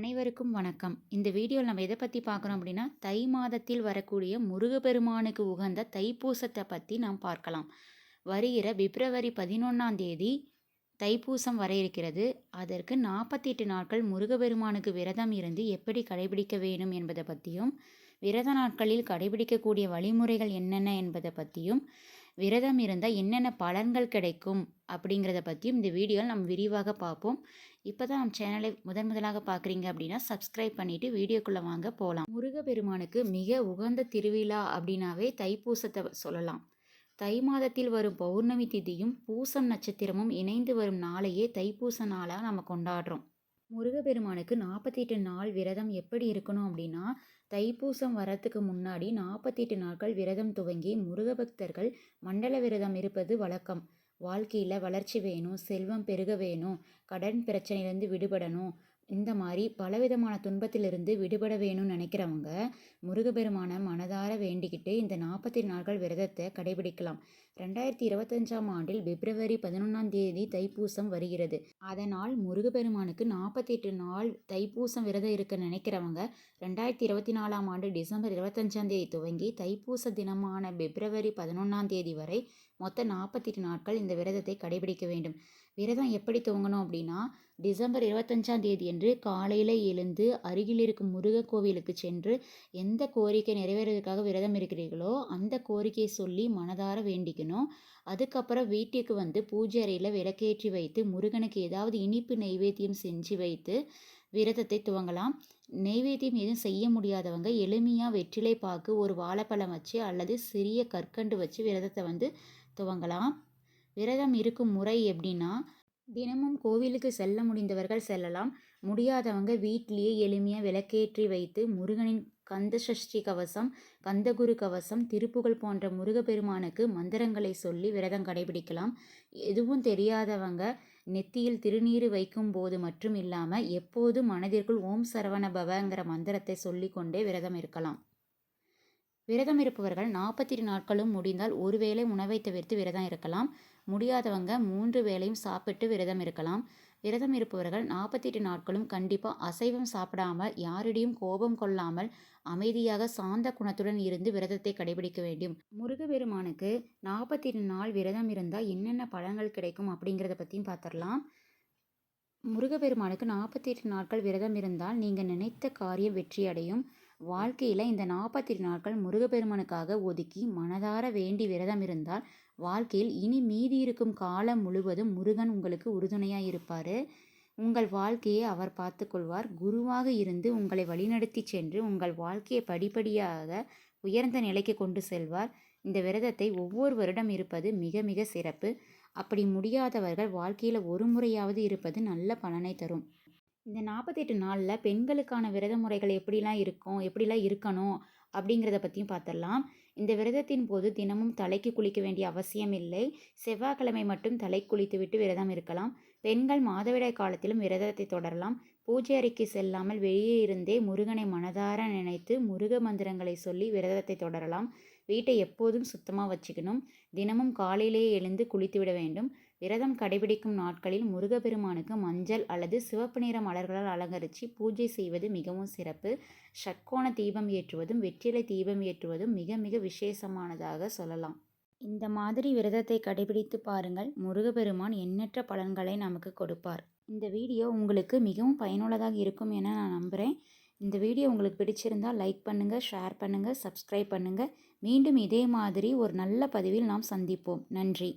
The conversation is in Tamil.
அனைவருக்கும் வணக்கம். இந்த வீடியோவில் நம்ம எதை பற்றி பார்க்குறோம் அப்படின்னா, தை மாதத்தில் வரக்கூடிய முருகப்பெருமானுக்கு உகந்த தைப்பூசத்தை பற்றி நாம் பார்க்கலாம். வருகிற பிப்ரவரி 11ஆம் தேதி தைப்பூசம் வர இருக்கிறது. அதற்கு 48 நாட்கள் முருகப்பெருமானுக்கு விரதம் இருந்து எப்படி கடைபிடிக்க வேண்டும் என்பதை பற்றியும், விரத நாட்களில் கடைபிடிக்கக்கூடிய வழிமுறைகள் என்னென்ன என்பதை பற்றியும், விரதம் இருந்தால் என்னென்ன பலன்கள் கிடைக்கும் அப்படிங்கிறத பற்றியும் இந்த வீடியோவில் நம்ம விரிவாக பார்ப்போம். இப்போ தான் நம்ம சேனலை முதலாக பார்க்குறீங்க அப்படின்னா சப்ஸ்கிரைப் பண்ணிவிட்டு வீடியோக்குள்ளே வாங்க போகலாம். முருகப்பெருமானுக்கு மிக உகந்த திருவிழா அப்படின்னாவே தைப்பூசத்தை சொல்லலாம். தை மாதத்தில் வரும் பௌர்ணமி திதியும் பூசம் நட்சத்திரமும் இணைந்து வரும் நாளையே தைப்பூச நாளாக நம்ம கொண்டாடுறோம். முருகப்பெருமானுக்கு 48 நாள் விரதம் எப்படி இருக்கணும் அப்படின்னா, தைப்பூசம் வரத்துக்கு முன்னாடி 48 நாட்கள் விரதம் துவங்கி முருகபக்தர்கள் மண்டல விரதம் இருப்பது வழக்கம். வாழ்க்கையில் வளர்ச்சி வேணும், செல்வம் பெருக வேணும், கடன் பிரச்சனையிலேருந்து விடுபடணும், இந்த மாதிரி பலவிதமான துன்பத்திலிருந்து விடுபட வேணும்னு நினைக்கிறவங்க முருகப்பெருமான மனதார வேண்டிக்கிட்டு இந்த 48 நாட்கள் விரதத்தை கடைபிடிக்கலாம். 2025ஆம் ஆண்டில் பிப்ரவரி 11ஆம் தேதி தைப்பூசம் வருகிறது. அதனால் முருகப்பெருமானுக்கு 48 நாள் தைப்பூசம் விரதம் இருக்க நினைக்கிறவங்க 2024ஆம் ஆண்டு டிசம்பர் 25ஆம் தேதி துவங்கி தைப்பூச தினமான பிப்ரவரி 11ஆம் தேதி வரை மொத்தம் 48 நாட்கள் இந்த விரதத்தை கடைபிடிக்க வேண்டும். விரதம் எப்படி துவங்கணும் அப்படின்னா, டிசம்பர் 25ஆம் தேதி அன்று காலையில் எழுந்து அருகில் இருக்கும் முருகர் கோவிலுக்கு சென்று எந்த கோரிக்கை நிறைவேறதுக்காக விரதம் இருக்கிறீர்களோ அந்த கோரிக்கையை சொல்லி மனதார வேண்டிக்கணும். அதுக்கப்புறம் வீட்டுக்கு வந்து பூஜை அறையில் விளக்கேற்றி வைத்து முருகனுக்கு ஏதாவது இனிப்பு நெய்வேத்தியம் செஞ்சு வைத்து விரதத்தை துவங்கலாம். நெய்வேத்தியம் எதுவும் செய்ய முடியாதவங்க எளிமையாக வெற்றிலை பாக்கு, ஒரு வாழைப்பழம் வச்சு அல்லது சிறிய கற்கண்டு வச்சு விரதத்தை வந்து துவங்கலாம். விரதம் இருக்கும் முறை எப்படின்னா, தினமும் கோவிலுக்கு செல்ல முடிந்தவர்கள் செல்லலாம். முடியாதவங்க வீட்டிலேயே எளிமையாக விளக்கேற்றி வைத்து முருகனின் கந்த சஷ்டி கவசம், கந்தகுரு கவசம், திருப்புகழ் போன்ற முருகப்பெருமானுக்கு மந்திரங்களை சொல்லி விரதம் கடைபிடிக்கலாம். எதுவும் தெரியாதவங்க நெத்தியில் திருநீறு வைக்கும் போது மட்டும் இல்லாமல் எப்போதும் மனதிற்குள் ஓம் சரவண பவங்கிற மந்திரத்தை சொல்லிக்கொண்டே விரதம் இருக்கலாம். விரதம் இருப்பவர்கள் 48 நாட்களும் முடிந்தால் ஒரு வேளை உணவை தவிர்த்து விரதம் இருக்கலாம். முடியாதவங்க 3 வேளையும் சாப்பிட்டு விரதம் இருக்கலாம். விரதம் இருப்பவர்கள் 48 நாட்களும் கண்டிப்பாக அசைவம் சாப்பிடாமல், யாரிடையும் கோபம் கொள்ளாமல், அமைதியாக சாந்த குணத்துடன் இருந்து விரதத்தை கடைபிடிக்க வேண்டும். முருகப்பெருமானுக்கு 48 நாள் விரதம் இருந்தால் என்னென்ன பலன்கள் கிடைக்கும் அப்படிங்கிறத பற்றியும் பார்த்துடலாம். முருகப்பெருமானுக்கு 48 நாட்கள் விரதம் இருந்தால் நீங்கள் நினைத்த காரியம் வெற்றியடையும். வாழ்க்கையில் இந்த 48 நாட்கள் முருகப்பெருமானுக்காக ஒதுக்கி மனதார வேண்டி விரதம் இருந்தால் வாழ்க்கையில் இனி மீதி இருக்கும் காலம் முழுவதும் முருகன் உங்களுக்கு உறுதுணையாக இருப்பார். உங்கள் வாழ்க்கையை அவர் பார்த்து கொள்வார். குருவாக இருந்து உங்களை வழிநடத்தி சென்று உங்கள் வாழ்க்கையை படிப்படியாக உயர்ந்த நிலைக்கு கொண்டு செல்வார். இந்த விரதத்தை ஒவ்வொரு வருடம் இருப்பது மிக மிக சிறப்பு. அப்படி முடியாதவர்கள் வாழ்க்கையில் ஒரு முறையாவது இருப்பது நல்ல பலனை தரும். இந்த 48 நாளில் பெண்களுக்கான விரத முறைகள் எப்படிலாம் இருக்கணும் அப்படிங்கிறத பற்றியும் பார்த்துடலாம். இந்த விரதத்தின் போது தினமும் தலைக்கு குளிக்க வேண்டிய அவசியம் இல்லை. செவ்வாய்க்கிழமை மட்டும் தலை குளித்துவிட்டு விரதம் இருக்கலாம். பெண்கள் மாதவிடாய் காலத்திலும் விரதத்தை தொடரலாம். பூஜை அறைக்கு செல்லாமல் வெளியே இருந்தே முருகனை மனதார நினைத்து முருக மந்திரங்களை சொல்லி விரதத்தை தொடரலாம். வீட்டை எப்போதும் சுத்தமாக வச்சுக்கணும். தினமும் காலையிலேயே எழுந்து குளித்து விட வேண்டும். விரதம் கடைபிடிக்கும் நாட்களில் முருகப்பெருமானுக்கு மஞ்சள் அல்லது சிவப்பு நிற மலர்களால் அலங்கரித்து பூஜை செய்வது மிகவும் சிறப்பு. ஷட்கோண தீபம் ஏற்றுவதும் வெற்றிலை தீபம் ஏற்றுவதும் மிக மிக விசேஷமானதாக சொல்லலாம். இந்த மாதிரி விரதத்தை கடைபிடித்து பாருங்கள். முருகப்பெருமான் எண்ணற்ற பலன்களை நமக்கு கொடுப்பார். இந்த வீடியோ உங்களுக்கு மிகவும் பயனுள்ளதாக இருக்கும் என நான் நம்புகிறேன். இந்த வீடியோ உங்களுக்கு பிடிச்சிருந்தால் லைக் பண்ணுங்கள், ஷேர் பண்ணுங்கள், சப்ஸ்கிரைப் பண்ணுங்கள். மீண்டும் இதே மாதிரி ஒரு நல்ல பதிவில் நாம் சந்திப்போம். நன்றி.